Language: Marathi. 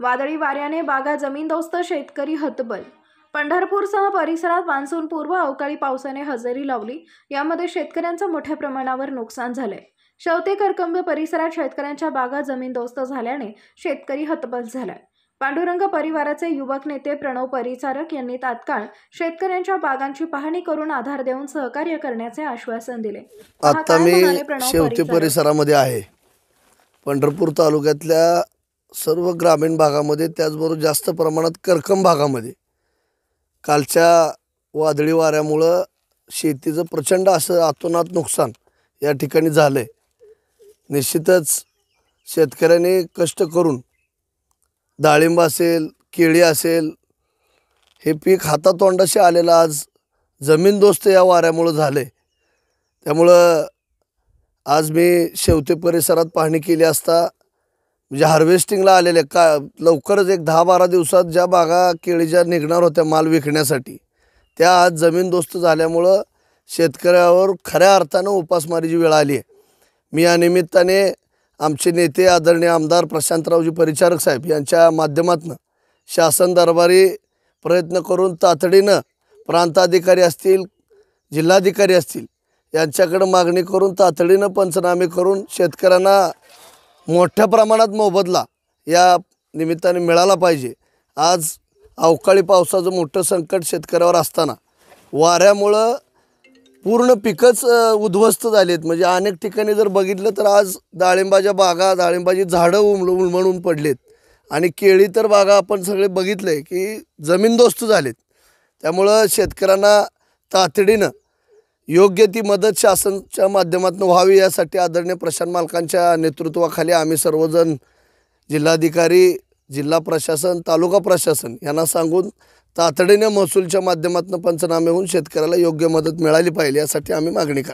वादळी वाऱ्याने बागा जमीनदोस्त, शेतकरी हतबल। पंढरपूरसह परिसरात मान्सूनपूर्व अवकाळी पावसाने हजेरी लावली। यामध्ये शेतकऱ्यांचं मोठ्या प्रमाणावर नुकसान झालंय। शेवते करकंब परिसरात शेतकऱ्यांच्या बागा जमीनदोस्त झाल्याने शेतकरी हतबल झालाय। पांडुरंग परिवाराचे युवक नेते प्रणव परिचारक यांनी तात्काळ शेतकऱ्यांच्या बागांची पाहणी करून आधार देऊन सहकार्य करण्याचे आश्वासन दिले। आता मी शेवते परिसरामध्ये आहे। पंढरपूर तालुक्यातल्या सर्व ग्रामीण भागामध्ये, त्याचबरोबर जास्त प्रमाणात करकंब भागामध्ये कालच्या वादळी वाऱ्यामुळे शेतीचं प्रचंड असं अतोनात नुकसान या ठिकाणी झालंय। निश्चितच शेतकऱ्यांनी कष्ट करून डाळिंब असेल, केळी असेल, हे पीक हातातोंडाशी आलेलं आज जमीनदोस्त या वाऱ्यामुळे झाले। त्यामुळं आज मी शेवते परिसरात पाहणी केली असता म्हणजे हार्वेस्टिंगला आलेले लवकरच एक 10-12 दिवसात ज्या बागा केळीच्या निघणार होत्या माल विकण्यासाठी, त्या आज जमीनदोस्त झाल्यामुळं शेतकऱ्यावर खऱ्या अर्थानं उपासमारीची वेळ आली आहे। मी या निमित्ताने आमचे नेते आदरणीय आमदार प्रशांतरावजी परिचारक साहेब यांच्या माध्यमातून शासन दरबारी प्रयत्न करून तातडीनं प्रांताधिकारी असतील, जिल्हाधिकारी असतील यांच्याकडे मागणी करून तातडीनं पंचनामे करून शेतकऱ्यांना मोठ्या प्रमाणात मोबदला या निमित्ताने मिळाला पाहिजे। आज अवकाळी पावसाचं मोठं संकट शेतकऱ्यावर असताना वाऱ्यामुळं पूर्ण पिकच उद्ध्वस्त झालीत। म्हणजे अनेक ठिकाणी जर बघितलं तर आज डाळिंबाच्या बागा, डाळिंबाची झाडं उन्मळून पडलेत आणि केळी तर बागा आपण सगळे बघितले की जमीनदोस्त झालेत। त्यामुळं शेतकऱ्यांना तातडीनं योग्य ती मदत शासनाच्या माध्यमातून व्हावी यासाठी आदरणीय प्रशांत मालकांच्या नेतृत्वाखाली आम्ही सर्वजण जिल्हाधिकारी, जिल्हा प्रशासन, तालुका प्रशासन यांना सांगून तातडीने महसूलच्या माध्यमातून पंचनामे होऊन शेतकऱ्याला योग्य मदत मिळाली पाहिजे यासाठी आम्ही मागणी करतो।